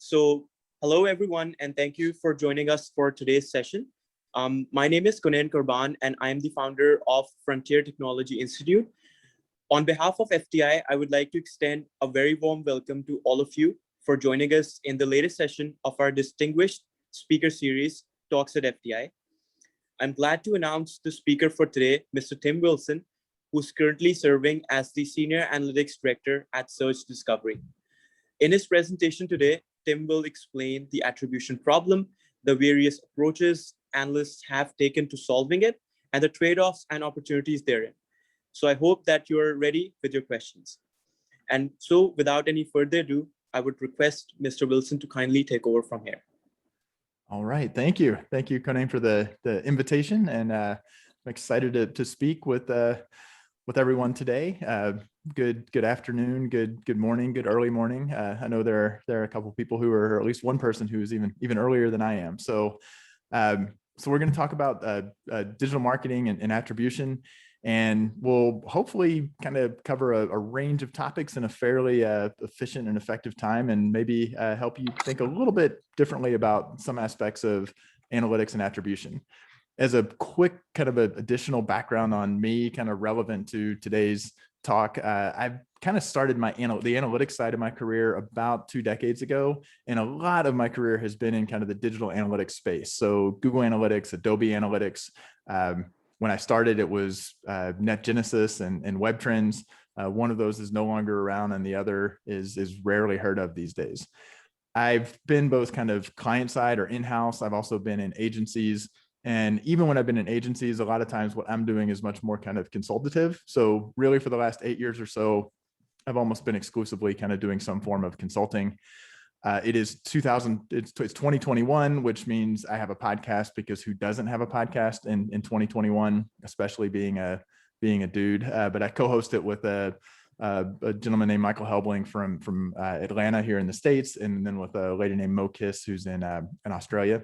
So, hello everyone, and thank you for joining us for today's session. My name is Kunain Kurban, and I am the founder of Frontier Technology Institute. On behalf of FTI, I would like to extend a very warm welcome to all of you for joining us in the latest session of our distinguished speaker series, Talks at FTI. I'm glad to announce the speaker for today, Mr. Tim Wilson, who's currently serving as the Senior Analytics Director at Search Discovery. In his presentation today, Tim will explain the attribution problem, the various approaches analysts have taken to solving it, and the trade-offs and opportunities therein. So I hope that you're ready with your questions. And so without any further ado, I would request Mr. Wilson to kindly take over from here. All right, thank you. Thank you, Conan, for the invitation. And I'm excited to speak with everyone today. Good afternoon, good morning, good early morning. I know there are a couple of people who are, or at least one person who is even earlier than I am. So we're going to talk about digital marketing and attribution, and we'll hopefully kind of cover a range of topics in a fairly efficient and effective time, and maybe help you think a little bit differently about some aspects of analytics and attribution. As a quick kind of additional background on me, kind of relevant to today's talk, I've kind of started the analytics side of my career about 2 decades ago, and a lot of my career has been in kind of the digital analytics space. So Google Analytics, Adobe Analytics. When I started, it was NetGenesis and Web Trends. One of those is no longer around, and the other is rarely heard of these days. I've been both kind of client side or in-house. I've also been in agencies. And even when I've been in agencies, a lot of times what I'm doing is much more kind of consultative. So really for the last 8 years or so, I've almost been exclusively kind of doing some form of consulting. It's 2021, which means I have a podcast, because who doesn't have a podcast in 2021, especially being a dude. But I co-host it with a gentleman named Michael Helbling from Atlanta here in the States, and then with a lady named Mo Kiss, who's in Australia.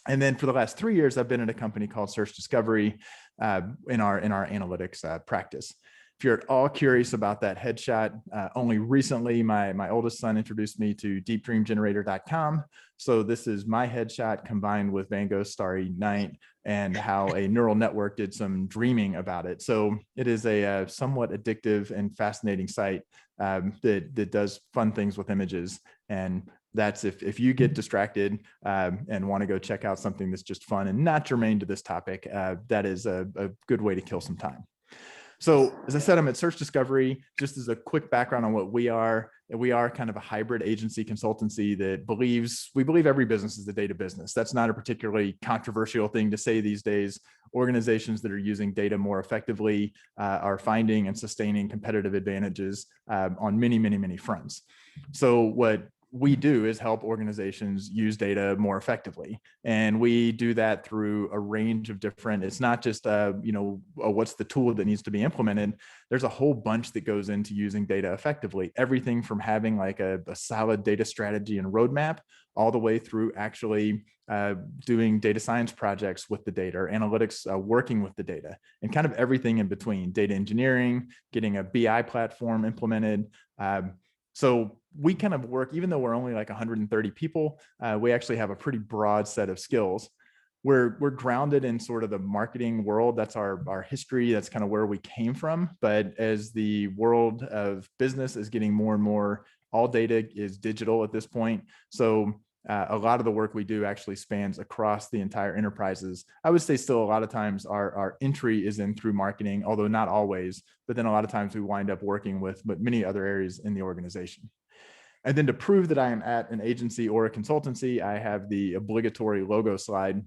And then for the last 3 years, I've been at a company called Search Discovery in our analytics practice. If you're at all curious about that headshot, only recently my oldest son introduced me to deepdreamgenerator.com. So this is my headshot combined with Van Gogh's Starry Night and how a neural network did some dreaming about it. So it is a somewhat addictive and fascinating site that does fun things with images. And that's if you get distracted and want to go check out something that's just fun and not germane to this topic, that is a good way to kill some time. So as I said, I'm at Search Discovery. Just as a quick background on what we are kind of a hybrid agency consultancy that we believe every business is a data business. That's not a particularly controversial thing to say these days. Organizations that are using data more effectively are finding and sustaining competitive advantages on many fronts. So what we do is help organizations use data more effectively. And we do that through a range of different, it's not just, what's the tool that needs to be implemented. There's a whole bunch that goes into using data effectively. Everything from having like a solid data strategy and roadmap, all the way through actually doing data science projects with the data, or analytics, working with the data, and kind of everything in between, data engineering, getting a BI platform implemented. So we kind of work, even though we're only like 130 people, we actually have a pretty broad set of skills. We're grounded in sort of the marketing world. That's our history. That's kind of where we came from. But as the world of business is getting more and more, all data is digital at this point. So a lot of the work we do actually spans across the entire enterprises. I would say still a lot of times our entry is in through marketing, although not always, but then a lot of times we wind up working with many other areas in the organization. And then to prove that I am at an agency or a consultancy, I have the obligatory logo slide.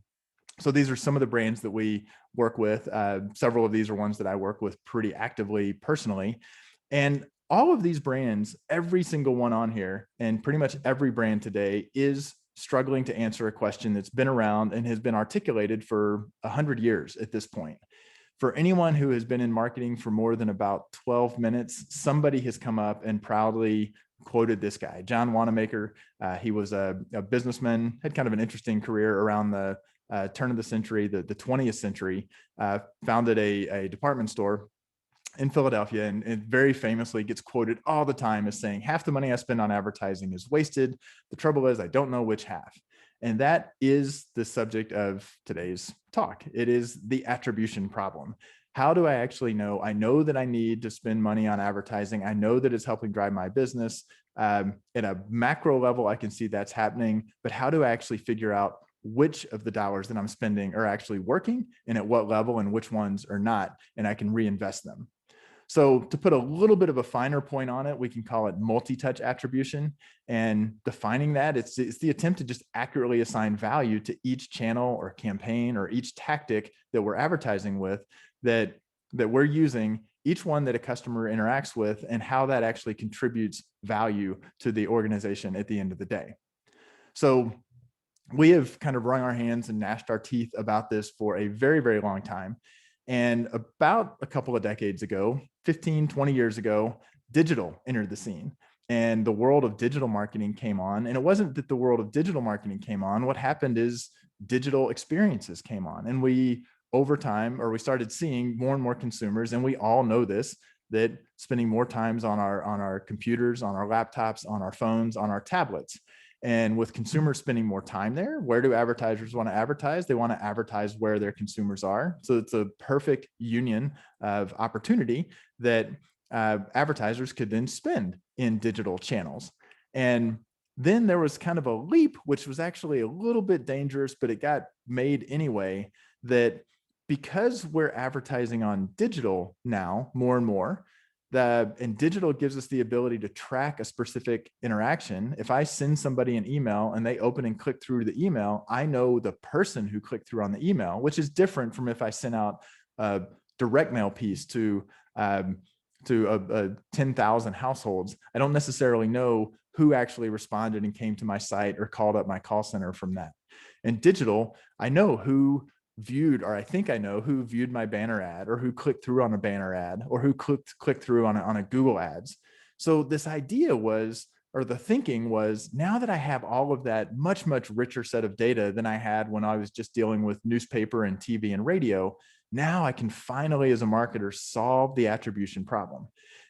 So these are some of the brands that we work with. Several of these are ones that I work with pretty actively personally. And all of these brands, every single one on here, and pretty much every brand today is struggling to answer a question that's been around and has been articulated for 100 years at this point. For anyone who has been in marketing for more than about 12 minutes, somebody has come up and proudly quoted this guy, John Wanamaker. He was a businessman, had kind of an interesting career around the turn of the century, the 20th century, founded a department store in Philadelphia, and very famously gets quoted all the time as saying, half the money I spend on advertising is wasted. The trouble is I don't know which half. And that is the subject of today's talk. It is the attribution problem. How do I actually know? I know that I need to spend money on advertising. I know that it's helping drive my business. At a macro level, I can see that's happening, but how do I actually figure out which of the dollars that I'm spending are actually working and at what level and which ones are not, and I can reinvest them? So to put a little bit of a finer point on it, we can call it multi-touch attribution. And defining that, it's the attempt to just accurately assign value to each channel or campaign or each tactic that we're advertising with, that we're using, each one that a customer interacts with, and how that actually contributes value to the organization at the end of the day. So we have kind of wrung our hands and gnashed our teeth about this for a very, very long time. And about a couple of decades ago, 15, 20 years ago, digital entered the scene and the world of digital marketing came on. And it wasn't that the world of digital marketing came on. What happened is digital experiences came on, and we, over time, or we started seeing more and more consumers, and we all know this, that spending more times on our computers, on our laptops, on our phones, on our tablets. And with consumers spending more time there, where do advertisers want to advertise? They want to advertise where their consumers are. So it's a perfect union of opportunity that advertisers could then spend in digital channels. And then there was kind of a leap, which was actually a little bit dangerous, but it got made anyway, that because we're advertising on digital now more and more, and digital gives us the ability to track a specific interaction. If I send somebody an email and they open and click through the email, I know the person who clicked through on the email, which is different from if I sent out a direct mail piece to 10,000 households. I don't necessarily know who actually responded and came to my site or called up my call center from that. In digital, I know who viewed, or I think I know who viewed my banner ad, or who clicked through on a banner ad, or who clicked through on a Google ads. So this idea was, or the thinking was, now that I have all of that much, much richer set of data than I had when I was just dealing with newspaper and TV and radio, now I can finally, as a marketer, solve the attribution problem.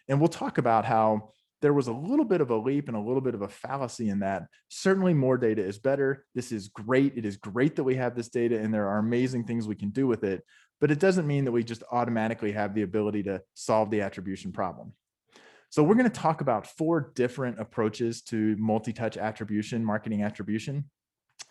And we'll talk about how there was a little bit of a leap and a little bit of a fallacy in that. Certainly more data is better. This is great. It is great that we have this data and there are amazing things we can do with it, but it doesn't mean that we just automatically have the ability to solve the attribution problem. So we're going to talk about 4 different approaches to multi-touch attribution, marketing attribution.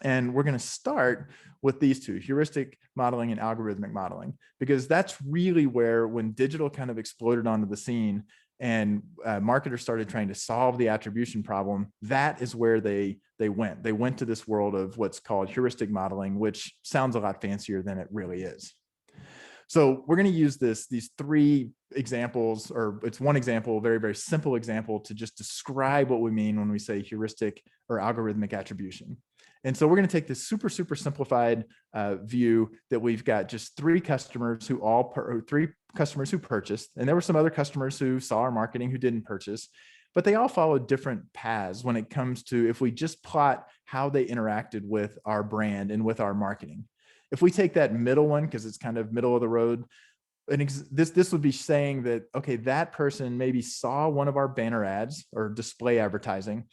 And we're going to start with these 2, heuristic modeling and algorithmic modeling, because that's really where, when digital kind of exploded onto the scene and marketers started trying to solve the attribution problem, that is where they went. They went to this world of what's called heuristic modeling, which sounds a lot fancier than it really is. So we're going to use these 3 examples, or it's one example, a very, very simple example, to just describe what we mean when we say heuristic or algorithmic attribution. And so we're going to take this super, super simplified view that we've got just 3 customers who 3 customers who purchased, and there were some other customers who saw our marketing who didn't purchase, but they all followed different paths when it comes to, if we just plot how they interacted with our brand and with our marketing. If we take that middle one, because it's kind of middle of the road, and this would be saying that, okay, that person maybe saw one of our banner ads or display advertising.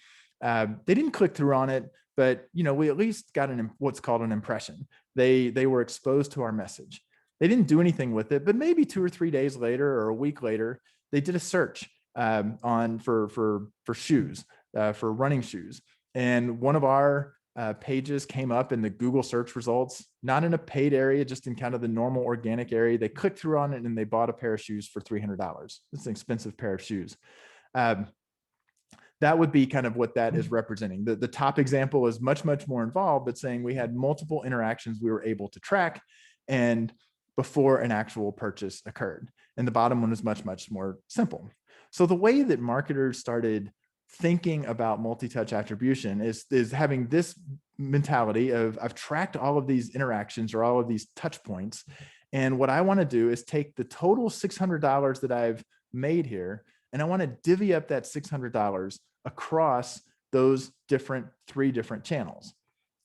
They didn't click through on it, but we at least got what's called an impression. They were exposed to our message. They didn't do anything with it, but maybe 2 or 3 days later or a week later, they did a search for shoes, for running shoes, and one of our pages came up in the Google search results, not in a paid area, just in kind of the normal organic area. They clicked through on it and they bought a pair of shoes for $300. It's an expensive pair of shoes. That would be kind of what that is representing. The top example is much, much more involved, but saying we had multiple interactions we were able to track and before an actual purchase occurred. And the bottom one is much, much more simple. So the way that marketers started thinking about multi-touch attribution is having this mentality of, I've tracked all of these interactions or all of these touch points. And what I want to do is take the total $600 that I've made here, and I want to divvy up that $600 across those 3 different channels.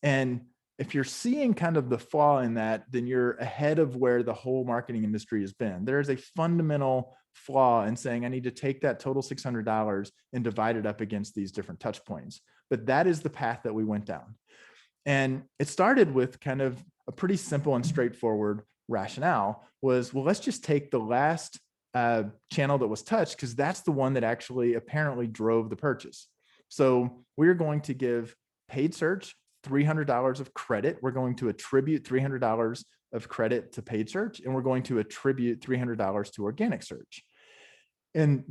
And if you're seeing kind of the flaw in that, then you're ahead of where the whole marketing industry has been. There is a fundamental flaw in saying I need to take that total $600 and divide it up against these different touch points. But that is the path that we went down. And it started with kind of a pretty simple and straightforward rationale was, well, let's just take the last channel that was touched, because that's the one that actually apparently drove the purchase. So we're going to give paid search $300 of credit. We're going to attribute $300 of credit to paid search, and we're going to attribute $300 to organic search. And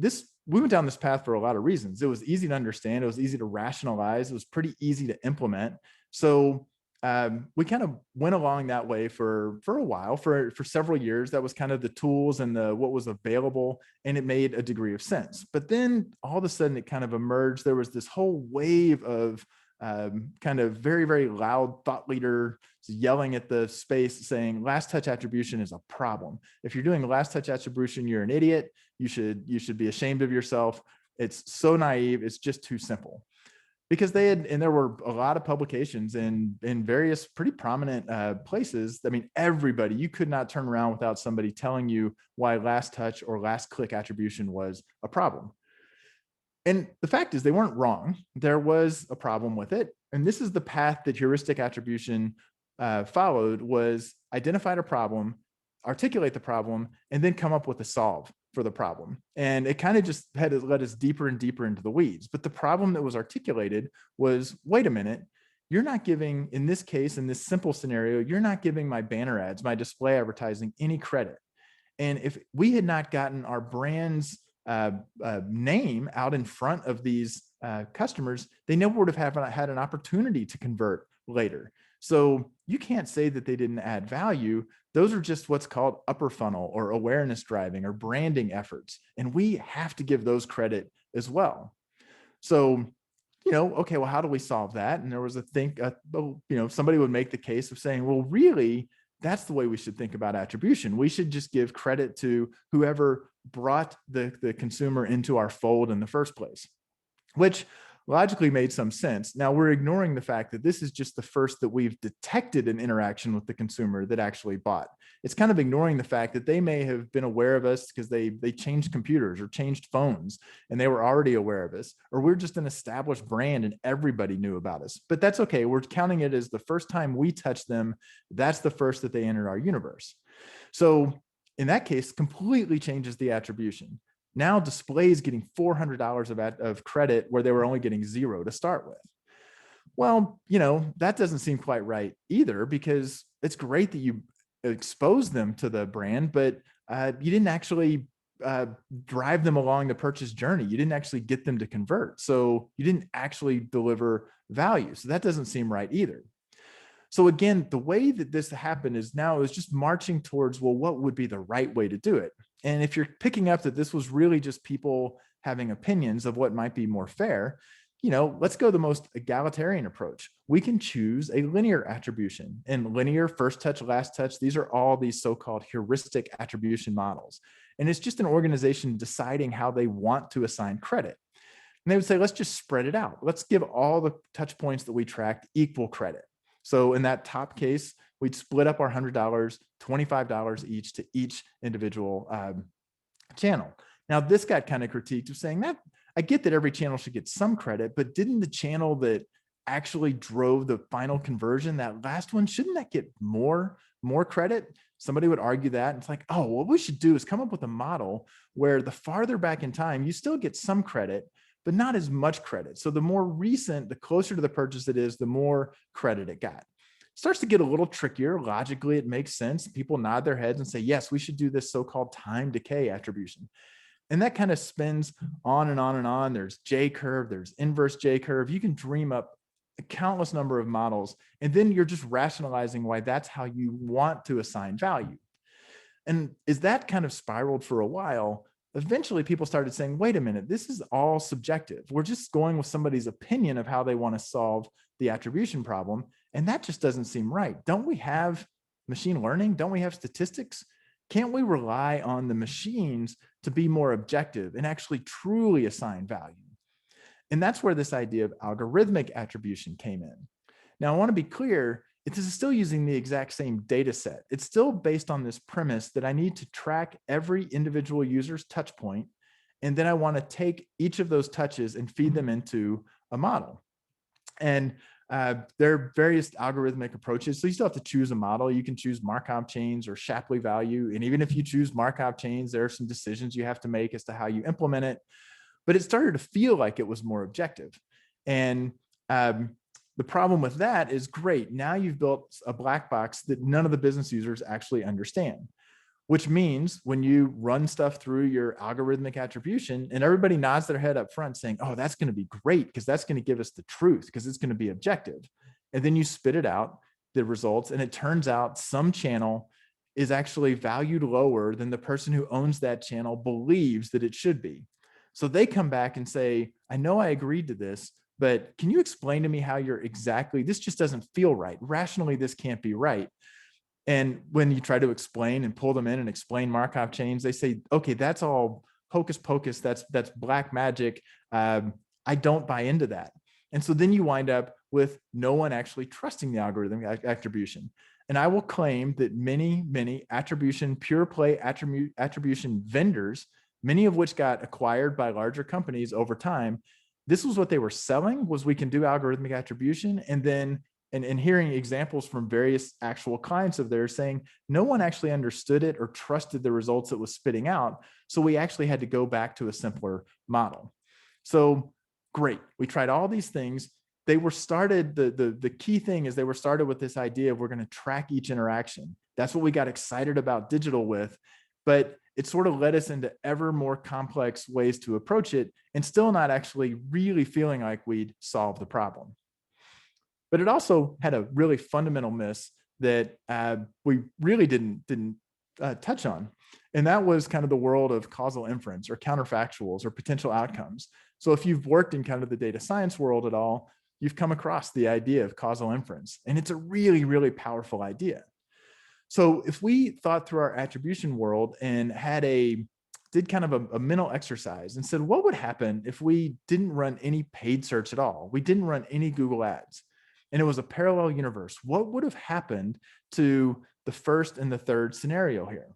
we went down this path for a lot of reasons. It was easy to understand. It was easy to rationalize. It was pretty easy to implement. So we kind of went along that way for a while, for several years. That was kind of the tools and what was available, and it made a degree of sense. But then all of a sudden it kind of emerged. There was this whole wave of kind of very, very loud thought leader yelling at the space saying last touch attribution is a problem. If you're doing last touch attribution, you're an idiot. You should be ashamed of yourself. It's so naive. It's just too simple. Because there were a lot of publications in various pretty prominent places. I mean, everybody, you could not turn around without somebody telling you why last touch or last click attribution was a problem. And the fact is they weren't wrong. There was a problem with it. And this is the path that heuristic attribution followed, was identify a problem, articulate the problem, and then come up with a solve for the problem. And it kind of just had to let us deeper and deeper into the weeds. But the problem that was articulated was, wait a minute, you're not giving, in this case, in this simple scenario, you're not giving my banner ads, my display advertising, any credit. And if we had not gotten our brand's name out in front of these customers, they never would have had an opportunity to convert later. So you can't say that they didn't add value. Those are just what's called upper funnel or awareness driving or branding efforts. And we have to give those credit as well. So, okay, well, how do we solve that? And there was somebody would make the case of saying, well, really, that's the way we should think about attribution. We should just give credit to whoever brought the consumer into our fold in the first place, which logically made some sense. Now we're ignoring the fact that this is just the first that we've detected an interaction with the consumer that actually bought. It's kind of ignoring the fact that they may have been aware of us because they changed computers or changed phones and they were already aware of us, or we're just an established brand and everybody knew about us. But that's okay. We're counting it as the first time we touch them. That's the first that they entered our universe. So in that case, completely changes the attribution. Now display is getting $400 of credit where they were only getting $0 to start with. Well, that doesn't seem quite right either, because it's great that you expose them to the brand, but you didn't actually drive them along the purchase journey. You didn't actually get them to convert. So you didn't actually deliver value. So that doesn't seem right either. So again, the way that this happened is just marching towards, well, what would be the right way to do it? And if you're picking up that this was really just people having opinions of what might be more fair, let's go the most egalitarian approach. We can choose a linear attribution, and linear, first touch, last touch. These are all these so-called heuristic attribution models. And it's just an organization deciding how they want to assign credit. And they would say, let's just spread it out. Let's give all the touch points that we tracked equal credit. So in that top case, we'd split up our $100, $25 each to each individual channel. Now, this got kind of critiqued of saying that I get that every channel should get some credit, but didn't the channel that actually drove the final conversion, that last one, shouldn't that get more credit? Somebody would argue that. And it's like, oh, what we should do is come up with a model where the farther back in time, you still get some credit, but not as much credit. So the more recent, the closer to the purchase it is, the more credit it got. It starts to get a little trickier. Logically, it makes sense. People nod their heads and say, yes, we should do this so-called time decay attribution. And that kind of spins on and on and on. There's J-curve, there's inverse J-curve. You can dream up a countless number of models, and then you're just rationalizing why that's how you want to assign value. And as that kind of spiraled for a while, eventually people started saying, wait a minute, this is all subjective. We're just going with somebody's opinion of how they want to solve the attribution problem. And that just doesn't seem right. Don't we have machine learning? Don't we have statistics? Can't we rely on the machines to be more objective and actually truly assign value? And that's where this idea of algorithmic attribution came in. Now, I want to be clear, it is still using the exact same data set. It's still based on this premise that I need to track every individual user's touch point. And then I want to take each of those touches and feed them into a model. And there are various algorithmic approaches. So you still have to choose a model. You can choose Markov chains or Shapley value. And even if you choose Markov chains, there are some decisions you have to make as to how you implement it. But it started to feel like it was more objective. And the problem with that is, great, now you've built a black box that none of the business users actually understand, which means when you run stuff through your algorithmic attribution and everybody nods their head up front saying, oh, that's going to be great because that's going to give us the truth because it's going to be objective. And then you spit it out, the results, and it turns out some channel is actually valued lower than the person who owns that channel believes that it should be. So they come back and say, I know I agreed to this, but can you explain to me how you're exactly, this just doesn't feel right. Rationally, this can't be right. And when you try to explain and pull them in and explain Markov chains, they say, okay, that's all hocus pocus. That's black magic. I don't buy into that. And so then you wind up with no one actually trusting the algorithm attribution. And I will claim that many attribution, pure play attribution vendors, many of which got acquired by larger companies over time, this was what they were selling, was we can do algorithmic attribution. And then, and hearing examples from various actual clients of theirs saying, no one actually understood it or trusted the results it was spitting out. So we actually had to go back to a simpler model. So great, we tried all these things. They were started, the key thing is they were started with this idea of we're going to track each interaction. That's what we got excited about digital with. But it sort of led us into ever more complex ways to approach it and still not actually really feeling like we'd solved the problem. But it also had a really fundamental miss that we really didn't touch on. And that was kind of the world of causal inference or counterfactuals or potential outcomes. So if you've worked in kind of the data science world at all, you've come across the idea of causal inference. And it's a really, really powerful idea. So if we thought through our attribution world and did kind of a mental exercise and said, what would happen if we didn't run any paid search at all? We didn't run any Google ads. And it was a parallel universe. What would have happened to the first and the third scenario here?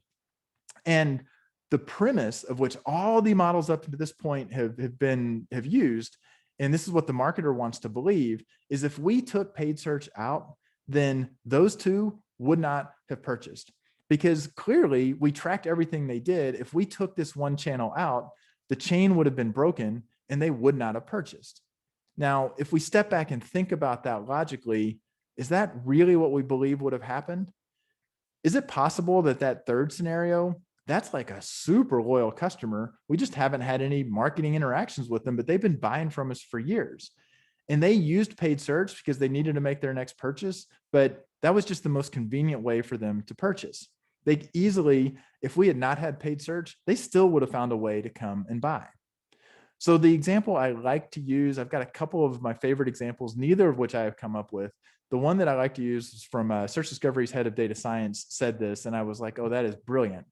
And the premise of which all the models up to this point have used, and this is what the marketer wants to believe, is if we took paid search out, then those two would not have purchased, because clearly we tracked everything they did. If we took this one channel out, the chain would have been broken and they would not have purchased. Now, if we step back and think about that logically, is that really what we believe would have happened? Is it possible that that third scenario, that's like a super loyal customer? We just haven't had any marketing interactions with them, but they've been buying from us for years. And they used paid search because they needed to make their next purchase, but that was just the most convenient way for them to purchase. They easily, if we had not had paid search, they still would have found a way to come and buy. So the example I like to use, I've got a couple of my favorite examples, neither of which I have come up with. The one that I like to use is from Search Discovery's head of data science said this, and I was like, oh, that is brilliant.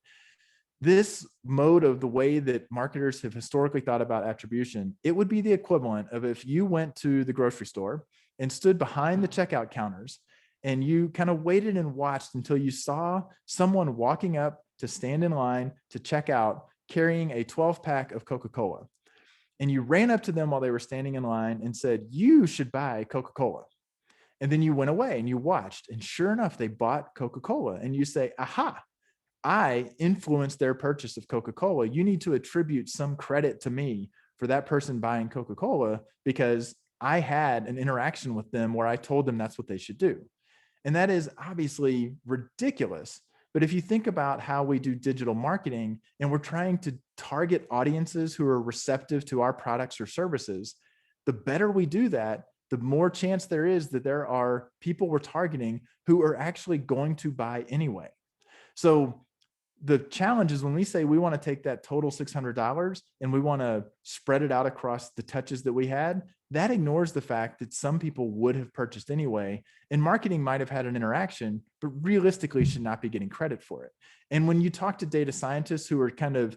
This mode of the way that marketers have historically thought about attribution, it would be the equivalent of if you went to the grocery store and stood behind the checkout counters and you kind of waited and watched until you saw someone walking up to stand in line to check out carrying a 12-pack of Coca-Cola. And you ran up to them while they were standing in line and said, you should buy Coca-Cola. And then you went away and you watched, and sure enough, they bought Coca-Cola. And you say, aha, I influenced their purchase of Coca-Cola. You need to attribute some credit to me for that person buying Coca-Cola because I had an interaction with them where I told them that's what they should do. And that is obviously ridiculous. But if you think about how we do digital marketing and we're trying to target audiences who are receptive to our products or services, the better we do that, the more chance there is that there are people we're targeting who are actually going to buy anyway. So the challenge is when we say we want to take that total $600 and we want to spread it out across the touches that we had, that ignores the fact that some people would have purchased anyway, and marketing might have had an interaction, but realistically should not be getting credit for it. And when you talk to data scientists who are kind of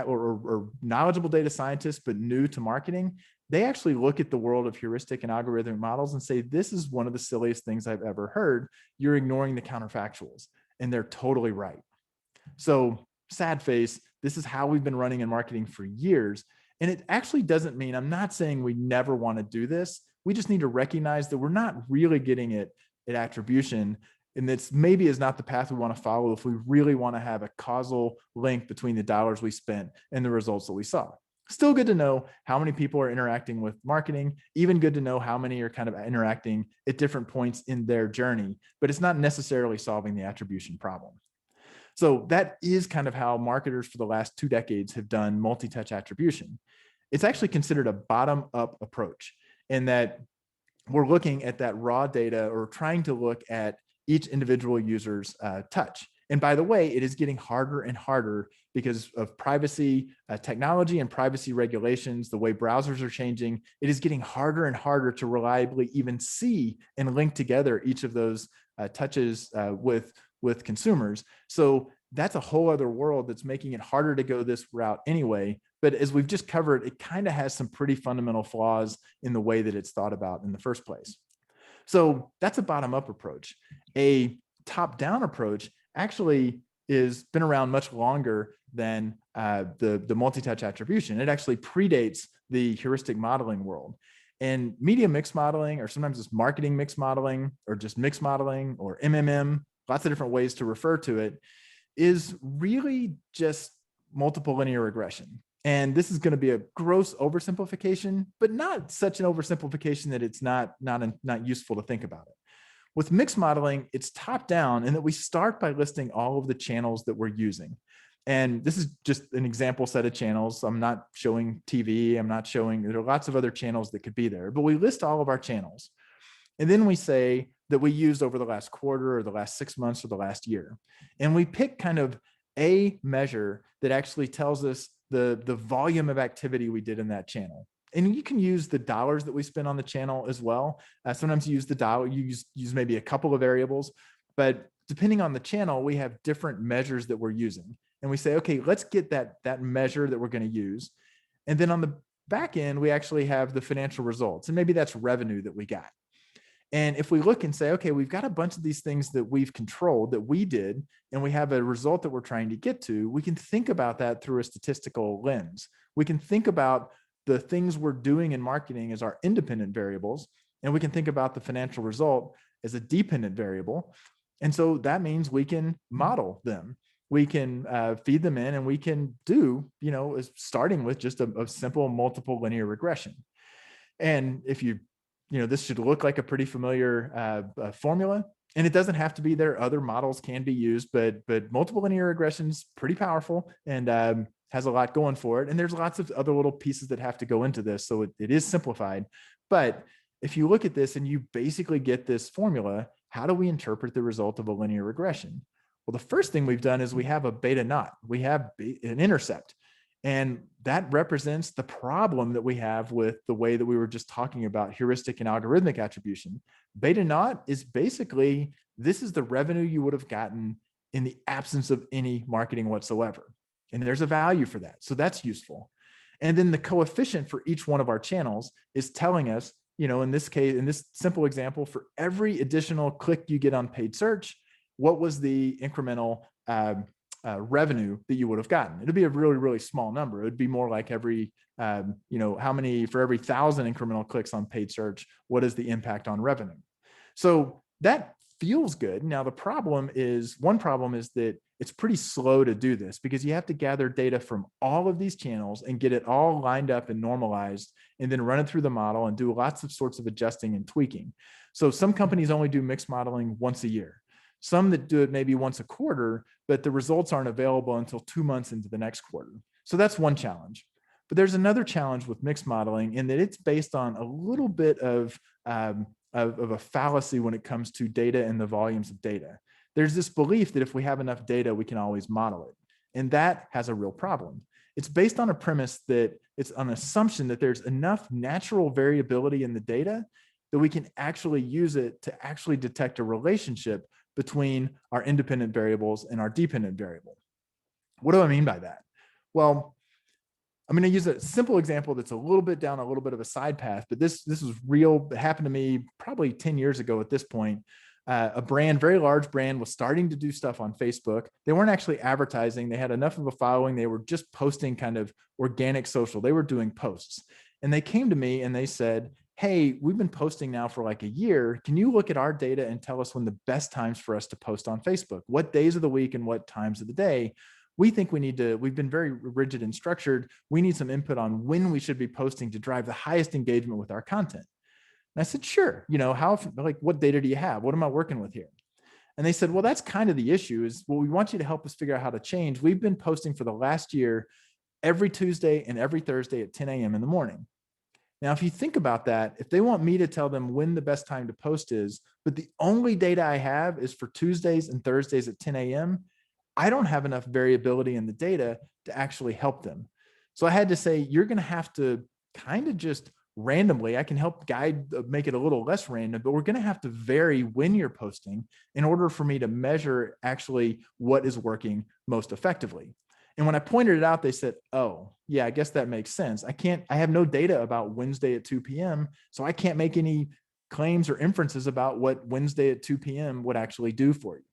or knowledgeable data scientists, but new to marketing, they actually look at the world of heuristic and algorithmic models and say, this is one of the silliest things I've ever heard. You're ignoring the counterfactuals. And they're totally right. So sad face, this is how we've been running in marketing for years. And it actually doesn't mean, I'm not saying we never want to do this. We just need to recognize that we're not really getting it at attribution. And that's maybe is not the path we want to follow if we really want to have a causal link between the dollars we spent and the results that we saw. Still good to know how many people are interacting with marketing, even good to know how many are kind of interacting at different points in their journey, but it's not necessarily solving the attribution problem. So that is kind of how marketers for the last 2 decades have done multi-touch attribution. It's actually considered a bottom-up approach in that we're looking at that raw data or trying to look at each individual user's touch. And by the way, it is getting harder and harder because of privacy technology and privacy regulations, the way browsers are changing. It is getting harder and harder to reliably even see and link together each of those touches with consumers. So that's a whole other world that's making it harder to go this route anyway. But as we've just covered, it kind of has some pretty fundamental flaws in the way that it's thought about in the first place. So that's a bottom-up approach. A top-down approach actually is been around much longer than the multi-touch attribution. It actually predates the heuristic modeling world. And media mix modeling, or sometimes it's marketing mix modeling, or just mix modeling, or MMM, lots of different ways to refer to it, is really just multiple linear regression. And this is going to be a gross oversimplification, but not such an oversimplification that it's not useful to think about it. With mixed modeling, it's top down in that we start by listing all of the channels that we're using. And this is just an example set of channels. I'm not showing TV. I'm not showing, there are lots of other channels that could be there, but we list all of our channels. And then we say that we used over the last quarter or the last 6 months or the last year. And we pick kind of a measure that actually tells us the volume of activity we did in that channel. And you can use the dollars that we spend on the channel as well. Sometimes you use the dollar, you use maybe a couple of variables, but depending on the channel, we have different measures that we're using. And we say, okay, let's get that measure that we're going to use. And then on the back end, we actually have the financial results. And maybe that's revenue that we got. And if we look and say, okay, we've got a bunch of these things that we've controlled that we did, and we have a result that we're trying to get to, we can think about that through a statistical lens. We can think about the things we're doing in marketing as our independent variables, and we can think about the financial result as a dependent variable. And so that means we can model them. We can feed them in, and we can do, starting with just a simple multiple linear regression. And if this should look like a pretty familiar formula, and it doesn't have to be there. Other models can be used, but multiple linear regression is pretty powerful and has a lot going for it. And there's lots of other little pieces that have to go into this. So it is simplified. But if you look at this and you basically get this formula, how do we interpret the result of a linear regression? Well, the first thing we've done is we have a beta naught. We have an intercept. And that represents the problem that we have with the way that we were just talking about heuristic and algorithmic attribution. Beta naught is basically, this is the revenue you would have gotten in the absence of any marketing whatsoever. And there's a value for that. So that's useful. And then the coefficient for each one of our channels is telling us, in this case, in this simple example, for every additional click you get on paid search, what was the incremental revenue that you would have gotten? It'd be a really, really small number. It would be more like every, how many, for every 1,000 incremental clicks on paid search, what is the impact on revenue? So that feels good. Now, one problem is that it's pretty slow to do this because you have to gather data from all of these channels and get it all lined up and normalized, and then run it through the model and do lots of sorts of adjusting and tweaking. So some companies only do mixed modeling once a year. Some that do it maybe once a quarter, but the results aren't available until 2 months into the next quarter. So that's one challenge. But there's another challenge with mixed modeling in that it's based on a little bit of a fallacy when it comes to data and the volumes of data. There's this belief that if we have enough data, we can always model it. And that has a real problem. It's based on a premise that it's an assumption that there's enough natural variability in the data that we can actually use it to actually detect a relationship between our independent variables and our dependent variable. What do I mean by that? Well, I'm going to use a simple example that's a little bit down a little bit of a side path, but this was real. It happened to me probably 10 years ago at this point. A brand, very large brand, was starting to do stuff on Facebook. They weren't actually advertising. They had enough of a following. They were just posting kind of organic social. They were doing posts. And they came to me and they said, hey, we've been posting now for like a year. Can you look at our data and tell us when the best times for us to post on Facebook? What days of the week and what times of the day? We think we've been very rigid and structured. We need some input on when we should be posting to drive the highest engagement with our content. And I said, sure, what data do you have? What am I working with here? And they said, well, that's kind of the issue is, well, we want you to help us figure out how to change. We've been posting for the last year, every Tuesday and every Thursday at 10 a.m. in the morning. Now, if you think about that, if they want me to tell them when the best time to post is, but the only data I have is for Tuesdays and Thursdays at 10 a.m., I don't have enough variability in the data to actually help them. So I had to say, you're going to have to kind of just randomly, I can help guide, make it a little less random, but we're going to have to vary when you're posting in order for me to measure actually what is working most effectively. And when I pointed it out, they said, oh, yeah, I guess that makes sense. I have no data about Wednesday at 2 p.m., so I can't make any claims or inferences about what Wednesday at 2 p.m. would actually do for you.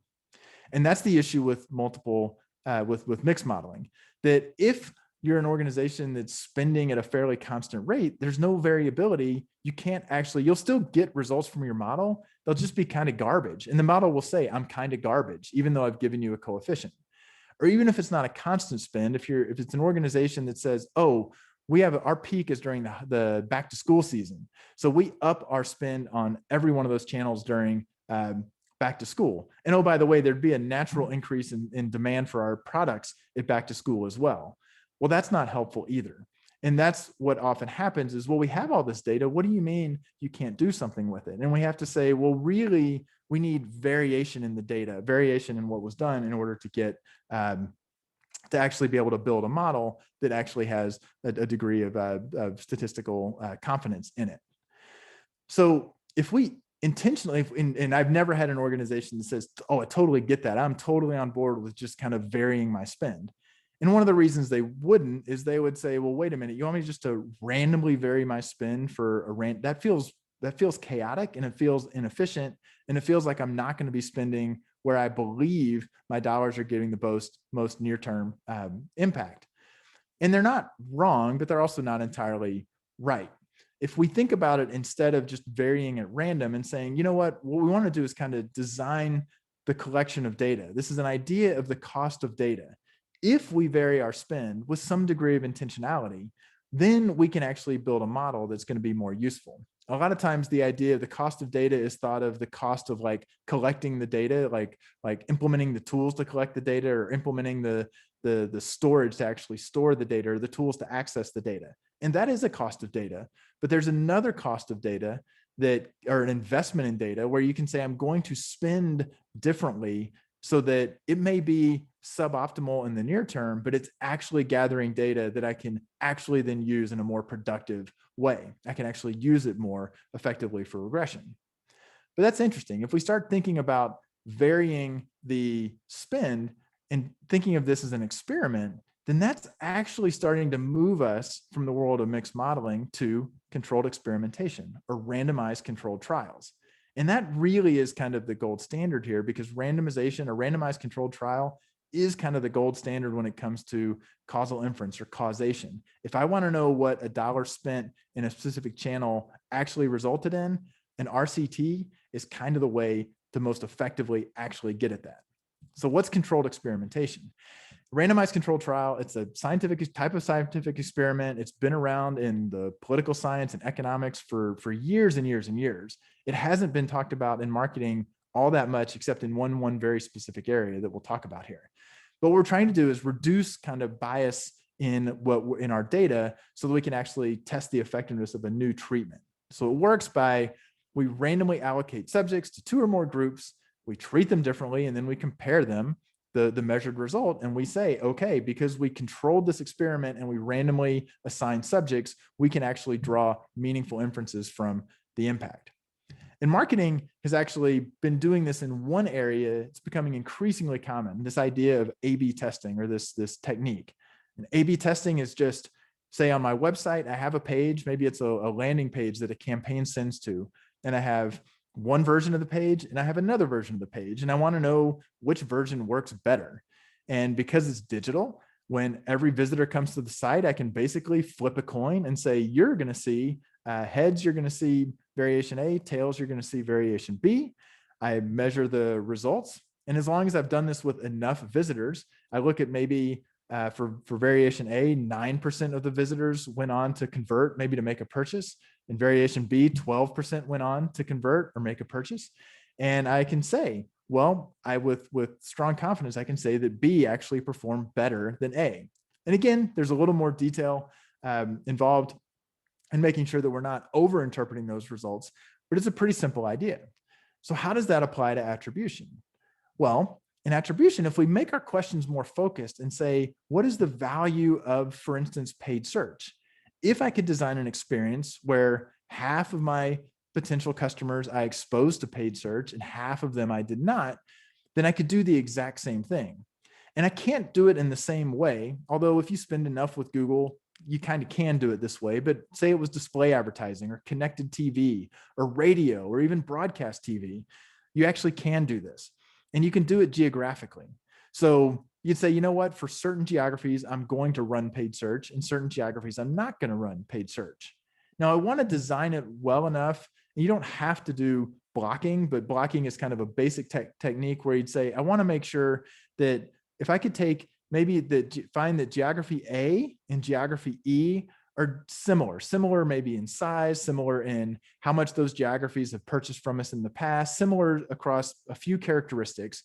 And that's the issue with with mixed modeling, that if you're an organization that's spending at a fairly constant rate, there's no variability. You'll still get results from your model. They'll just be kind of garbage. And the model will say, I'm kind of garbage, even though I've given you a coefficient. Or even if it's not a constant spend, if it's an organization that says, oh, our peak is during the back to school season. So we up our spend on every one of those channels during back to school. And oh, by the way, there'd be a natural increase in demand for our products at back to school as well. Well, that's not helpful either. And that's what often happens is, well, we have all this data. What do you mean you can't do something with it? And we have to say, well, really, we need variation in the data, variation in what was done in order to get to actually be able to build a model that actually has a degree of statistical confidence in it. So if we intentionally, and I've never had an organization that says, oh, I totally get that. I'm totally on board with just kind of varying my spend. And one of the reasons they wouldn't is they would say, well, wait a minute, you want me just to randomly vary my spend for a rent? That feels chaotic, and it feels inefficient, and it feels like I'm not going to be spending where I believe my dollars are getting the most near-term impact. And they're not wrong, but they're also not entirely right. If we think about it, instead of just varying at random and saying, you know what we want to do is kind of design the collection of data. This is an idea of the cost of data. If we vary our spend with some degree of intentionality, then we can actually build a model that's going to be more useful. A lot of times the idea of the cost of data is thought of the cost of like collecting the data, like implementing the tools to collect the data, or implementing the storage to actually store the data, or the tools to access the data. And that is a cost of data. But there's another cost of data or an investment in data where you can say, I'm going to spend differently so that it may be suboptimal in the near term, but it's actually gathering data that I can actually then use in a more productive way. I can actually use it more effectively for regression. But that's interesting. If we start thinking about varying the spend and thinking of this as an experiment, then that's actually starting to move us from the world of mixed modeling to controlled experimentation or randomized controlled trials. And that really is kind of the gold standard here, because randomization, a randomized controlled trial, is kind of the gold standard when it comes to causal inference or causation. If I want to know what $1 spent in a specific channel actually resulted in, an RCT is kind of the way to most effectively actually get at that. So what's controlled experimentation? Randomized controlled trial, it's a type of scientific experiment. It's been around in the political science and economics for years and years and years. It hasn't been talked about in marketing all that much, except in one very specific area that we'll talk about here. But what we're trying to do is reduce kind of bias in our data so that we can actually test the effectiveness of a new treatment. So it works by, we randomly allocate subjects to 2 or more groups, we treat them differently, and then we compare them, the measured result, and we say, okay, because we controlled this experiment and we randomly assign subjects, we can actually draw meaningful inferences from the impact. And marketing has actually been doing this in one area. It's becoming increasingly common, this idea of A/B testing, or this technique. And A/B testing is just Say on my website, I have a page, maybe it's a landing page that a campaign sends to, and I have one version of the page and I have another version of the page, and I want to know which version works better. And because it's digital, when every visitor comes to the site, I can basically flip a coin and say, you're going to see heads, you're going to see variation A, tails, you're going to see variation B. I measure the results. And as long as I've done this with enough visitors, I look at maybe for variation A, 9% of the visitors went on to convert, maybe to make a purchase. In variation B, 12% went on to convert or make a purchase. And I can say, well, with strong confidence, I can say that B actually performed better than A. And again, there's a little more detail involved in making sure that we're not over-interpreting those results, but it's a pretty simple idea. So how does that apply to attribution? Well, in attribution, if we make our questions more focused and say, what is the value of, for instance, paid search? If I could design an experience where half of my potential customers I exposed to paid search and half of them I did not, then I could do the exact same thing. And I can't do it in the same way, although if you spend enough with Google, you kind of can do it this way. But say it was display advertising or connected TV or radio or even broadcast TV, you actually can do this. And you can do it geographically. So you'd say, you know what, for certain geographies, I'm going to run paid search. In certain geographies, I'm not going to run paid search. Now, I want to design it well enough. And you don't have to do blocking, but blocking is kind of a basic technique where you'd say, I want to make sure that if I could take find that geography A and geography E are similar maybe in size, similar in how much those geographies have purchased from us in the past, similar across a few characteristics,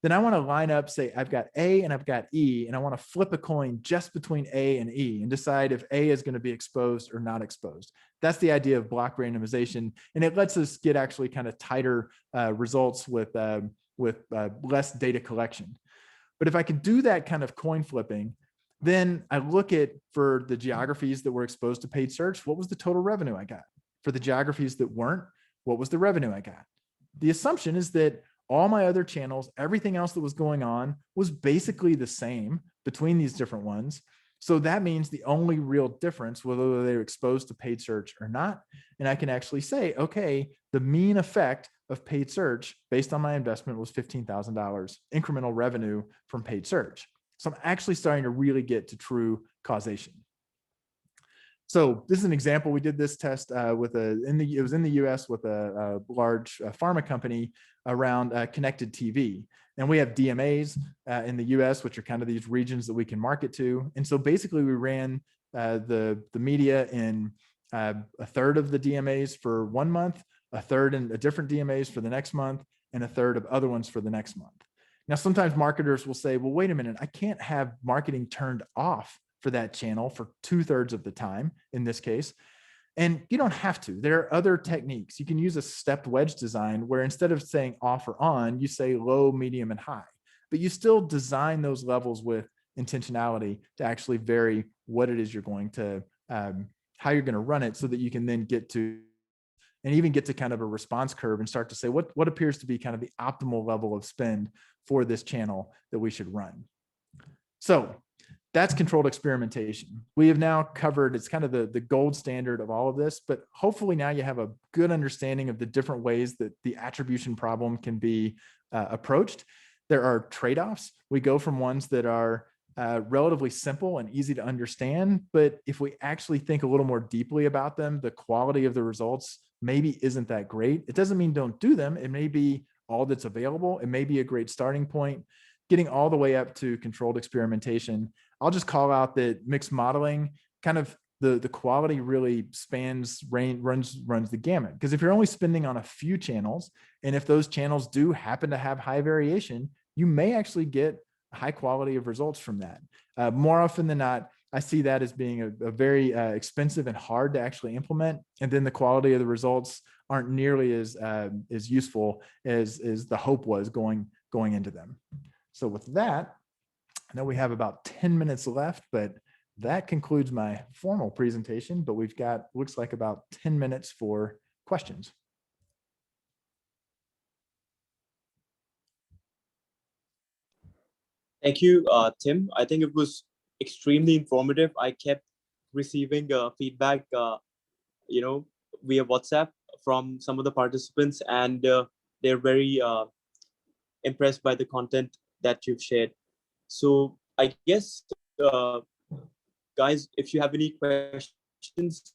then I want to line up, say I've got A and I've got E, and I want to flip a coin just between A and E and decide if A is going to be exposed or not exposed. That's the idea of block randomization. And it lets us get actually kind of tighter results with less data collection. But if I could do that kind of coin flipping, then I look at, for the geographies that were exposed to paid search, what was the total revenue I got? For the geographies that weren't, what was the revenue I got? The assumption is that all my other channels, everything else that was going on was basically the same between these different ones. So that means the only real difference, whether they're exposed to paid search or not. And I can actually say, okay, the mean effect of paid search based on my investment was $15,000 incremental revenue from paid search. So I'm actually starting to really get to true causation. So this is an example. We did this test it was in the US with a large pharma company around connected TV. And we have DMAs in the US, which are kind of these regions that we can market to. And so basically we ran the media in a third of the DMAs for 1 month, a third in a different DMAs for the next month, and a third of other ones for the next month. Now, sometimes marketers will say, well, wait a minute, I can't have marketing turned off for that channel for 2/3 of the time in this case. And you don't have to. There are other techniques. You can use a stepped wedge design where instead of saying off or on, you say low, medium, and high. But you still design those levels with intentionality to actually vary what it is you're going to, how you're going to run it, so that you can then get to, and even get to kind of a response curve and start to say what appears to be kind of the optimal level of spend for this channel that we should run. So that's controlled experimentation. We have now covered, it's kind of the gold standard of all of this, but hopefully now you have a good understanding of the different ways that the attribution problem can be approached. There are trade-offs. We go from ones that are relatively simple and easy to understand, but if we actually think a little more deeply about them, the quality of the results maybe isn't that great. It doesn't mean don't do them. It may be all that's available. It may be a great starting point. Getting all the way up to controlled experimentation, I'll just call out that mixed modeling, kind of the quality really runs the gamut. Because if you're only spending on a few channels, and if those channels do happen to have high variation, you may actually get a high quality of results from that. More often than not, I see that as being a very expensive and hard to actually implement. And then the quality of the results aren't nearly as useful as the hope was going into them. So with that, I know we have about 10 minutes left, but that concludes my formal presentation, but we've got, looks like about 10 minutes for questions. Thank you, Tim. I think it was extremely informative. I kept receiving feedback, via WhatsApp from some of the participants, and they're very impressed by the content that you've shared. So I guess, guys, if you have any questions,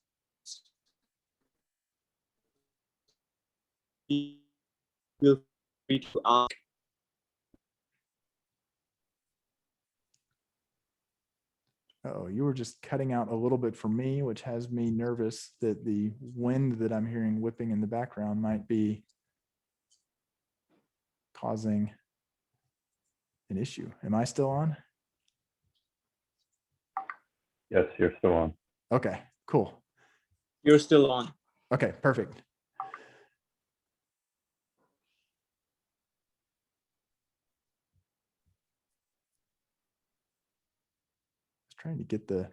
feel free to ask. Oh, you were just cutting out a little bit for me, which has me nervous that the wind that I'm hearing whipping in the background might be causing an issue. Am I still on? Yes, you're still on. Okay, cool. You're still on. Okay, perfect. Trying to get I've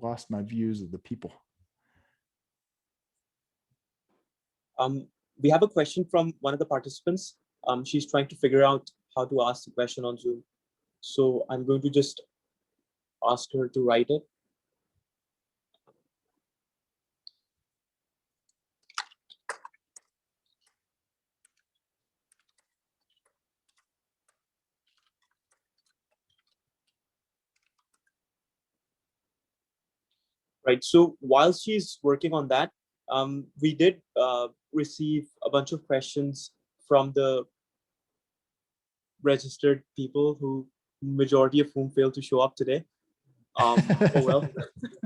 lost my views of the people. We have a question from one of the participants. She's trying to figure out how to ask the question on Zoom. So I'm going to just ask her to write it. Right. So while she's working on that, we did receive a bunch of questions from the registered people, who majority of whom failed to show up today. Oh well.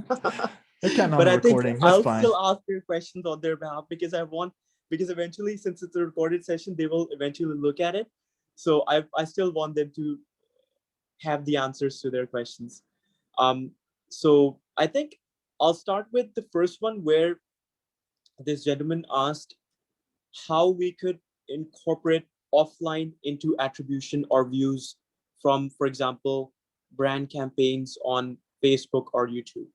But I think I'll still ask their questions on their behalf, because because eventually, since it's a recorded session, they will eventually look at it. So I still want them to have the answers to their questions. So I think I'll start with the first one, where this gentleman asked how we could incorporate offline into attribution or views from, for example, brand campaigns on Facebook or YouTube.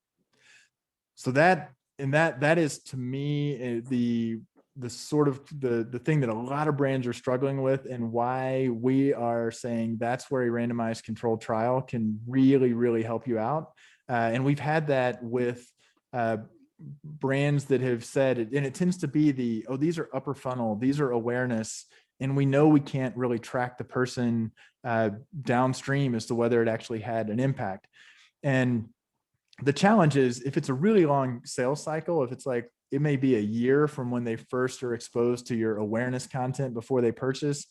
So that is, to me, the sort of the thing that a lot of brands are struggling with, and why we are saying that's where a randomized controlled trial can really, really help you out. And we've had that with brands that have said, and it tends to be these are upper funnel, these are awareness, and we know we can't really track the person downstream as to whether it actually had an impact. And the challenge is, if it's a really long sales cycle, if it's like, it may be a year from when they first are exposed to your awareness content before they purchase,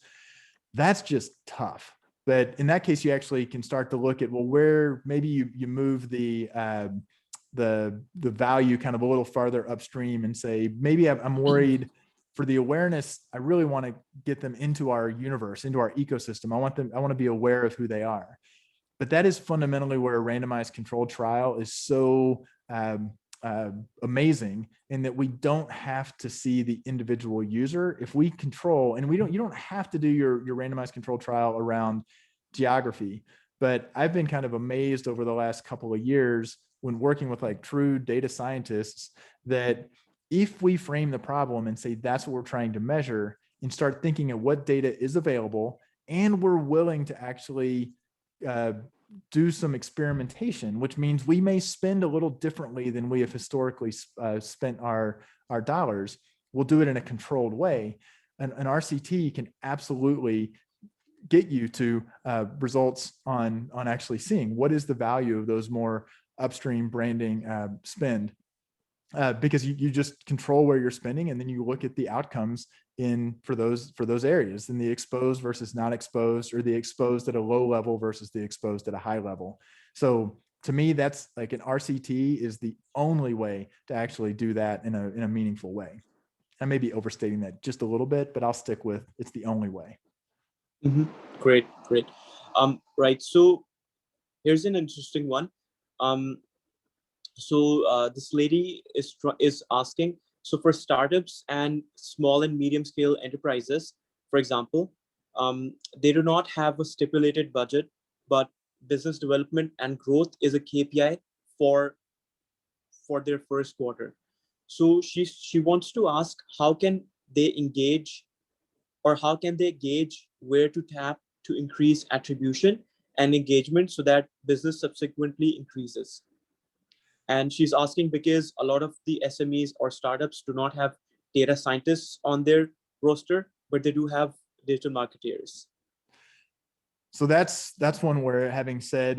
that's just tough. But in that case, you actually can start to look at, well, where maybe you move the value kind of a little farther upstream, and say, maybe I'm worried for the awareness. I really want to get them into our universe, into our ecosystem. I want to be aware of who they are. But that is fundamentally where a randomized controlled trial is so amazing, in that we don't have to see the individual user. If we control, and you don't have to do your randomized controlled trial around geography. But I've been kind of amazed over the last couple of years, when working with like true data scientists, that if we frame the problem and say that's what we're trying to measure, and start thinking of what data is available, and we're willing to actually do some experimentation, which means we may spend a little differently than we have historically spent our dollars. We'll do it in a controlled way. An RCT can absolutely get you to results on actually seeing what is the value of those more upstream branding spend, because you just control where you're spending, and then you look at the outcomes for those areas, and the exposed versus not exposed, or the exposed at a low level versus the exposed at a high level. So to me, that's like, an RCT is the only way to actually do that in a meaningful way. I may be overstating that just a little bit, but I'll stick with, it's the only way. Mm-hmm. Great. Right. So here's an interesting one. So this lady is asking, so for startups and small and medium scale enterprises, for example, they do not have a stipulated budget, but business development and growth is a KPI for their first quarter. So she wants to ask, how can they engage, or how can they gauge where to tap to increase attribution and engagement so that business subsequently increases. And she's asking because a lot of the SMEs or startups do not have data scientists on their roster, but they do have digital marketeers. So that's one where, having said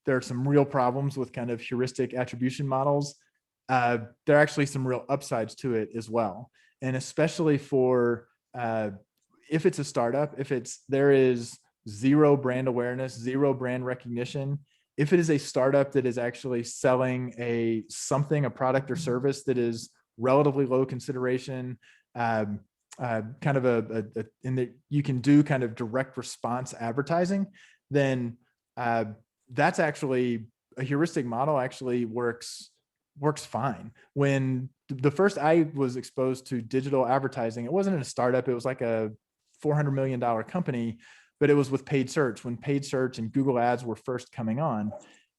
there are some real problems with kind of heuristic attribution models, there are actually some real upsides to it as well. And especially for if it's a startup, there is zero brand awareness, zero brand recognition. If it is a startup that is actually selling a product or service that is relatively low consideration, kind of in that you can do kind of direct response advertising, then that's actually a heuristic model actually works fine. When the first I was exposed to digital advertising, it wasn't in a startup, it was like a $400 million company, but it was with paid search, when paid search and Google ads were first coming on.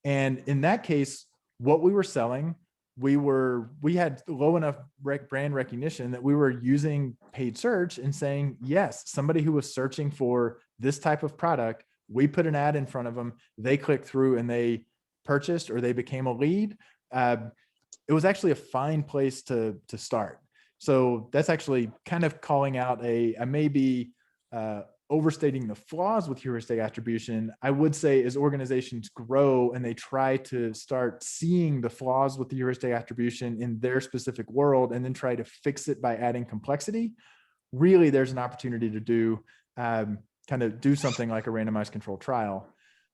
And in that case, what we were selling, we had low enough brand recognition that we were using paid search and saying, yes, somebody who was searching for this type of product, we put an ad in front of them, they clicked through and they purchased or they became a lead. It was actually a fine place to start. So that's actually kind of calling out I may be overstating the flaws with heuristic attribution. I would say as organizations grow and they try to start seeing the flaws with the heuristic attribution in their specific world and then try to fix it by adding complexity, really there's an opportunity to do something like a randomized controlled trial.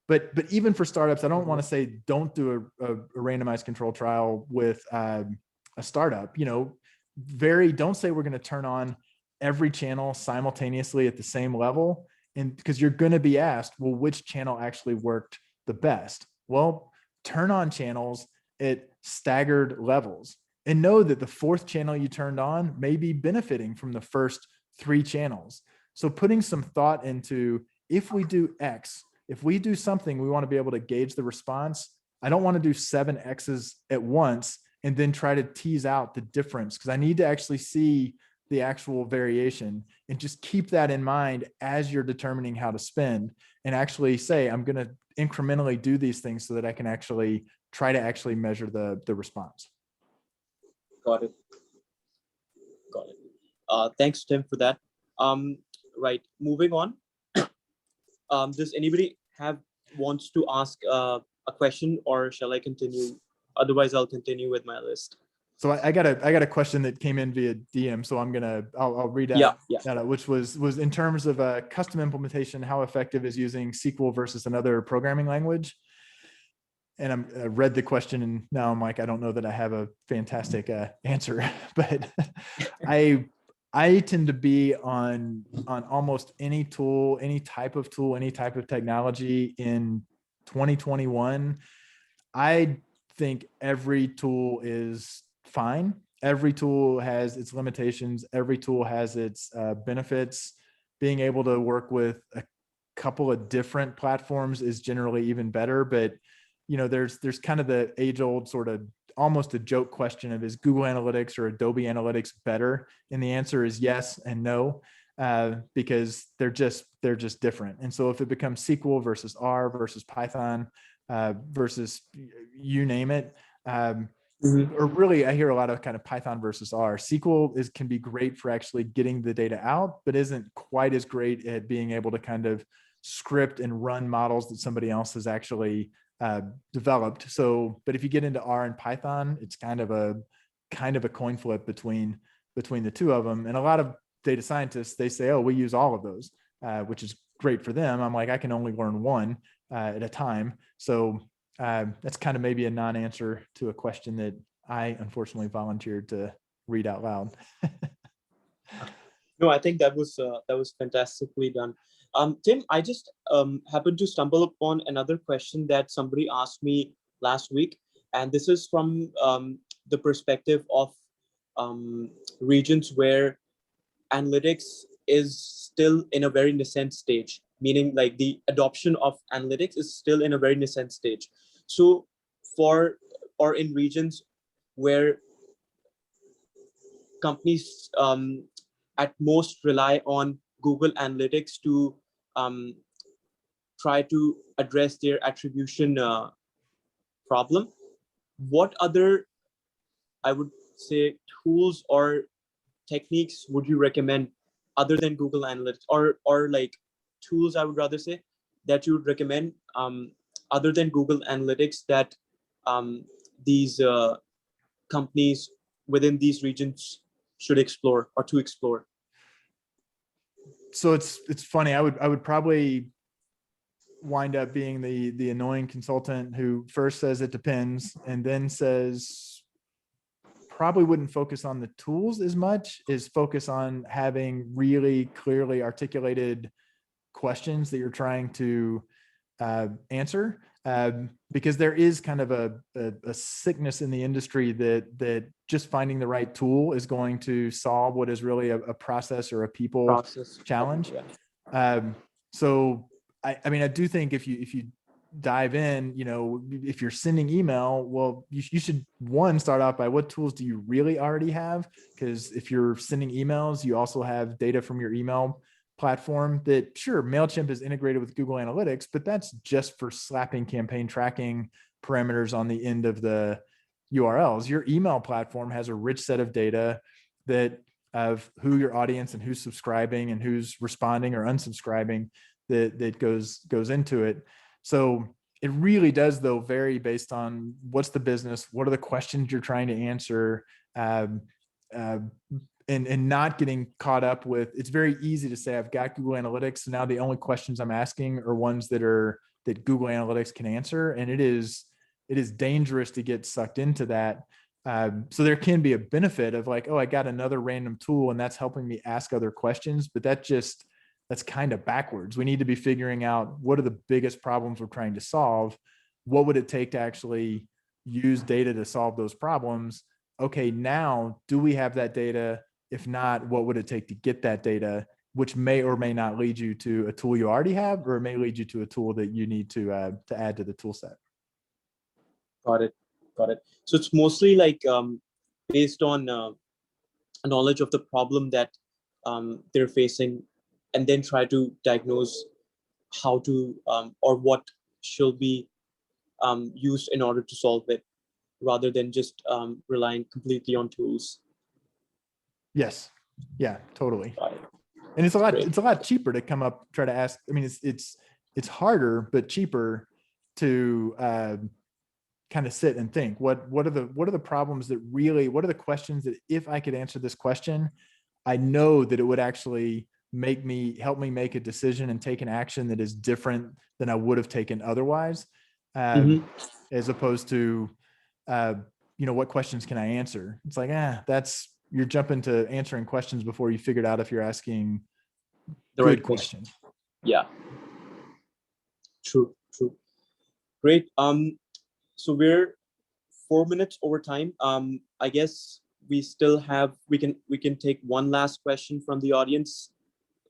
But even for startups, I don't want to say don't do a randomized controlled trial with a startup. Don't say we're going to turn on every channel simultaneously at the same level, and because you're going to be asked, well, which channel actually worked the best? Well, turn on channels at staggered levels and know that the fourth channel you turned on may be benefiting from the first three channels. So putting some thought into, if we do X, if we do something, we want to be able to gauge the response. I don't want to do 7 X's at once and then try to tease out the difference, because I need to actually see the actual variation, and just keep that in mind as you're determining how to spend, and actually say, I'm going to incrementally do these things so that I can actually try to actually measure the response. Got it. Thanks, Tim, for that. Right, moving on. Does anybody wants to ask a question, or shall I continue? Otherwise, I'll continue with my list. So I got a question that came in via DM. So I'll read out, which was in terms of a custom implementation, how effective is using SQL versus another programming language? And I read the question, and now I'm like, I don't know that I have a fantastic answer, but I tend to be on almost any tool, any type of tool, any type of technology in 2021. I think every tool is fine. Every tool has its limitations. Every tool has its benefits. Being able to work with a couple of different platforms is generally even better. But there's kind of the age-old sort of almost a joke question of, is Google Analytics or Adobe Analytics better? And the answer is yes and no, because they're just different. And so if it becomes SQL versus R versus Python versus you name it, or really, I hear a lot of kind of Python versus R. SQL can be great for actually getting the data out, but isn't quite as great at being able to kind of script and run models that somebody else has actually developed. So, but if you get into R and Python, it's kind of a coin flip between the two of them. And a lot of data scientists, they say, oh, we use all of those, which is great for them. I'm like, I can only learn one at a time. So that's kind of maybe a non-answer to a question that I unfortunately volunteered to read out loud. No, I think that was fantastically done. Tim, I just happened to stumble upon another question that somebody asked me last week, and this is from the perspective of regions where analytics is still in a very nascent stage, meaning like the adoption of analytics is still in a very nascent stage. So in regions where companies at most rely on Google Analytics to try to address their attribution problem. What other, I would say, tools or techniques would you recommend other than Google Analytics, or like tools, I would rather say, that you would recommend other than Google Analytics that these companies within these regions should explore or to explore? So it's funny. I would probably wind up being the annoying consultant who first says it depends and then says probably wouldn't focus on the tools as much as focus on having really clearly articulated questions that you're trying to answer, because there is kind of a sickness in the industry that just finding the right tool is going to solve what is really a process or a people challenge. Yeah. So I mean, I do think if you dive in, if you're sending email, well, you should start off by what tools do you really already have? Because if you're sending emails, you also have data from your email platform that, sure, MailChimp is integrated with Google Analytics, but that's just for slapping campaign tracking parameters on the end of the URLs. Your email platform has a rich set of data that of who your audience and who's subscribing and who's responding or unsubscribing that goes into it. So it really does, though, vary based on what's the business, what are the questions you're trying to answer, and not getting caught up with. It's very easy to say I've got Google Analytics, so now the only questions I'm asking are ones that Google Analytics can answer, and it is dangerous to get sucked into that. So there can be a benefit of like, oh, I got another random tool and that's helping me ask other questions, but that's kind of backwards. We need to be figuring out what are the biggest problems we're trying to solve. What would it take to actually use data to solve those problems? Okay, now, do we have that data? If not, what would it take to get that data, which may or may not lead you to a tool you already have, or it may lead you to a tool that you need to add to the tool set. Got it. So it's mostly like based on knowledge of the problem that they're facing, and then try to diagnose how to or what should be used in order to solve it, rather than just relying completely on tools. Yes. Yeah, totally. And it's a lot cheaper to try to ask. I mean, it's harder, but cheaper to kind of sit and think. What are the problems that really, what are the questions that if I could answer this question, I know that it would actually help me make a decision and take an action that is different than I would have taken otherwise, as opposed to, what questions can I answer? It's like, you're jumping to answering questions before you figured out if you're asking the right questions. Yeah. True. Great. So we're 4 minutes over time. I guess we can take one last question from the audience,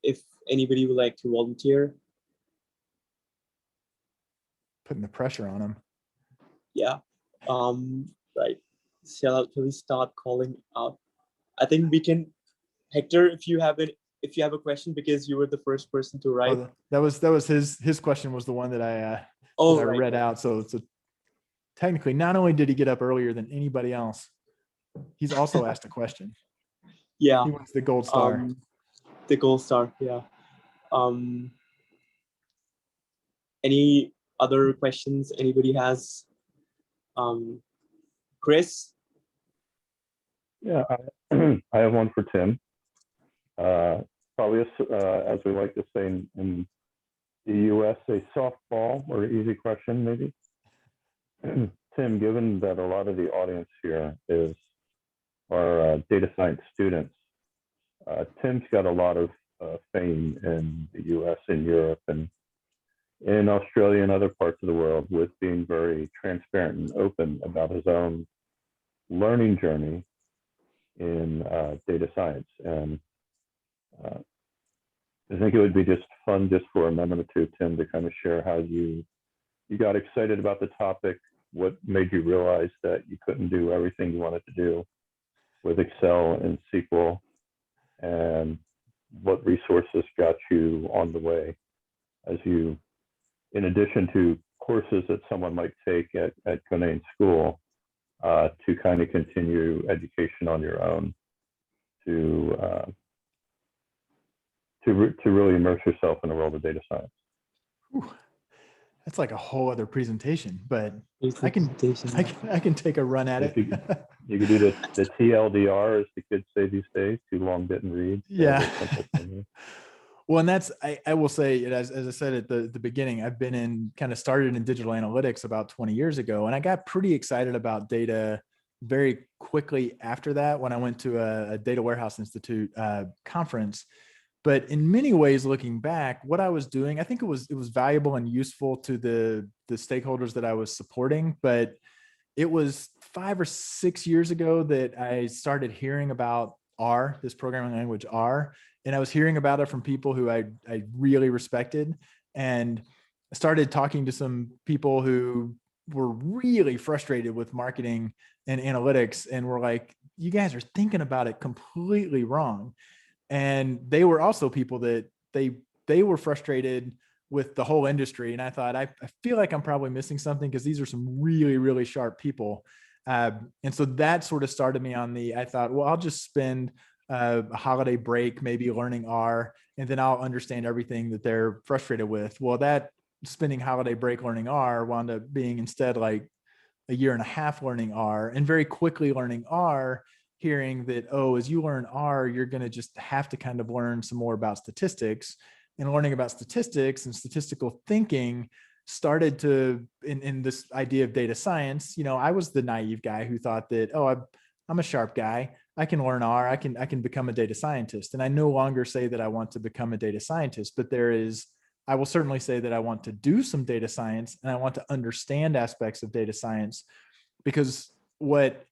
if anybody would like to volunteer. Putting the pressure on them. Yeah. Right. Shall we start calling out? I think we can, Hector, if you have a question, because you were the first person to write. Oh, that was his question was the one that I read out. So technically, not only did he get up earlier than anybody else, he's also asked a question. Yeah. He wants the gold star. The gold star, yeah. Any other questions anybody has? Chris? Yeah, I have one for Tim. Probably, as we like to say in the US, a softball or easy question, maybe. Tim, given that a lot of the audience here are data science students, Tim's got a lot of fame in the US and Europe and in Australia and other parts of the world with being very transparent and open about his own learning journey in data science. And I think it would be just fun just for a minute or two, Tim, to kind of share how you got excited about the topic, what made you realize that you couldn't do everything you wanted to do with Excel and SQL, and what resources got you on the way as you in addition to courses that someone might take at Conan School, to kind of continue education on your own, to really immerse yourself in the world of data science. Whew. That's like a whole other presentation, but I can take a run at it. You could do the TLDR, as the kids say these days, too long didn't read. Yeah. Well, and that's, I will say, as I said at the beginning, I've been started in digital analytics about 20 years ago, and I got pretty excited about data very quickly after that when I went to a Data Warehouse Institute conference. But in many ways, looking back, what I was doing, I think it was valuable and useful to the stakeholders that I was supporting. But it was 5 or 6 years ago that I started hearing about R, this programming language R, and I was hearing about it from people who I really respected, and I started talking to some people who were really frustrated with marketing and analytics, and were like, you guys are thinking about it completely wrong. And they were also people that they were frustrated with the whole industry. And I thought, I feel like I'm probably missing something, because these are some really, really sharp people. And so that sort of started me on I thought, well, I'll just spend a holiday break, maybe learning R, and then I'll understand everything that they're frustrated with. Well, that spending holiday break learning R wound up being instead like a year and a half learning R, and very quickly learning R, hearing that, oh, as you learn R, you're going to just have to kind of learn some more about statistics, and learning about statistics and statistical thinking started to, in this idea of data science, I was the naive guy who thought that, oh, I'm a sharp guy. I can learn R. I can become a data scientist. And I no longer say that I want to become a data scientist, but I will certainly say that I want to do some data science, and I want to understand aspects of data science, because what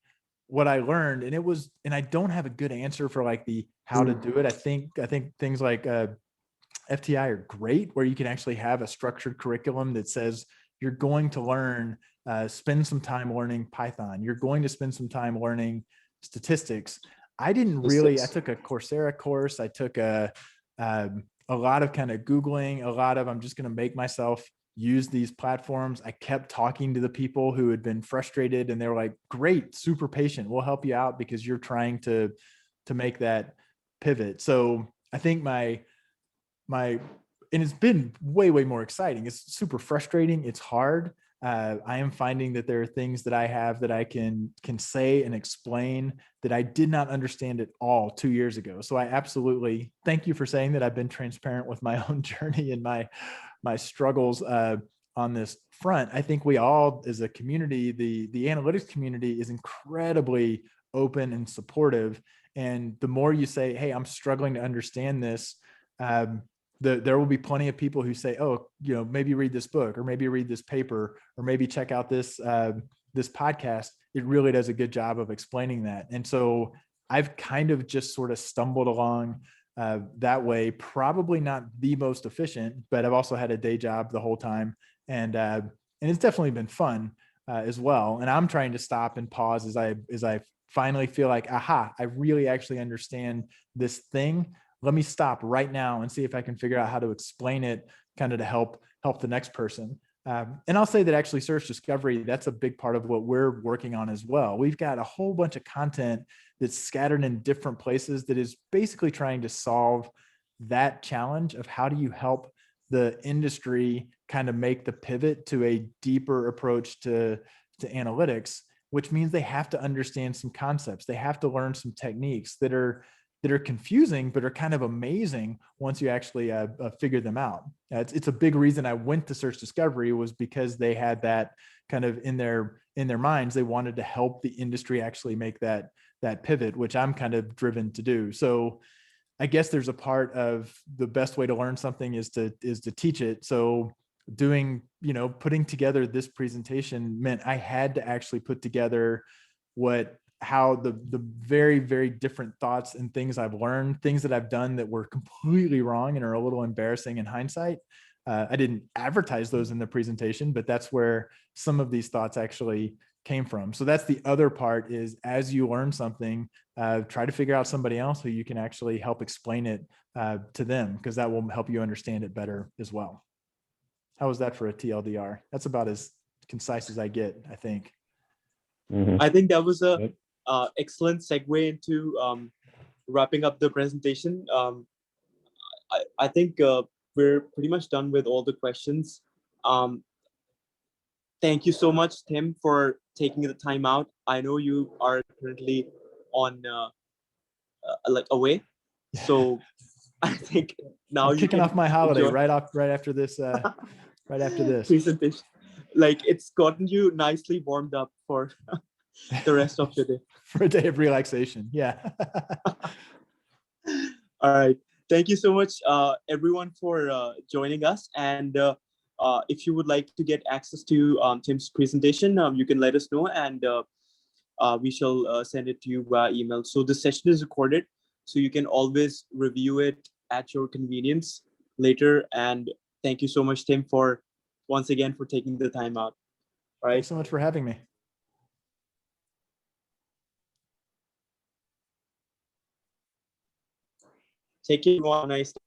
I learned, and I don't have a good answer for like the how to do it. I think things like FTI are great, where you can actually have a structured curriculum that says you're going to learn, spend some time learning Python. You're going to spend some time learning statistics. I took a Coursera course. I took a lot of kind of Googling, I'm just going to make myself use these platforms. I kept talking to the people who had been frustrated, and they were like, great, super patient. We'll help you out because you're trying to make that pivot. So I think and it's been way, way more exciting. It's super frustrating. It's hard. I am finding that there are things that I have that I can say and explain that I did not understand at all 2 years ago. So I absolutely thank you for saying that. I've been transparent with my own journey and my struggles on this front. I think we all, as a community, the analytics community is incredibly open and supportive. And the more you say, hey, I'm struggling to understand this, there will be plenty of people who say, oh, maybe read this book, or maybe read this paper, or maybe check out this podcast. It really does a good job of explaining that. And so I've kind of just sort of stumbled along that way, probably not the most efficient, but I've also had a day job the whole time. And it's definitely been fun as well. And I'm trying to stop and pause as I finally feel like, aha, I really actually understand this thing. Let me stop right now and see if I can figure out how to explain it kind of to help the next person. And I'll say that actually search discovery, that's a big part of what we're working on as well. We've got a whole bunch of content that's scattered in different places that is basically trying to solve that challenge of how do you help the industry kind of make the pivot to a deeper approach to analytics, which means they have to understand some concepts. They have to learn some techniques that are confusing, but are kind of amazing once you actually figure them out. It's a big reason I went to search discovery, was because they had that kind of in their minds. They wanted to help the industry actually make that pivot, which I'm kind of driven to do. So I guess there's a part of the best way to learn something is to teach it. So putting together this presentation meant I had to actually put together how the very, very different thoughts and things I've learned, things that I've done that were completely wrong and are a little embarrassing in hindsight. I didn't advertise those in the presentation, but that's where some of these thoughts actually came from. So that's the other part, is as you learn something, try to figure out somebody else who you can actually help explain it to them, because that will help you understand it better as well. How was that for a TLDR? That's about as concise as I get, I think. Mhm. I think that was a Yep. excellent segue into wrapping up the presentation. I think we're pretty much done with all the questions. Thank you so much, Tim, for taking the time out. I know you are currently on like away, so I think now I'm you kicking can off my holiday enjoy right after this. Right after this. presentation. Like it's gotten you nicely warmed up for the rest of your day. For a day of relaxation. Yeah. All right. Thank you so much, everyone, for joining us. And if you would like to get access to Tim's presentation, you can let us know, and we shall send it to you via email. So the session is recorded, so you can always review it at your convenience later. And thank you so much, Tim, for once again for taking the time out. All right. Thanks so much for having me. Take care. Have a nice day.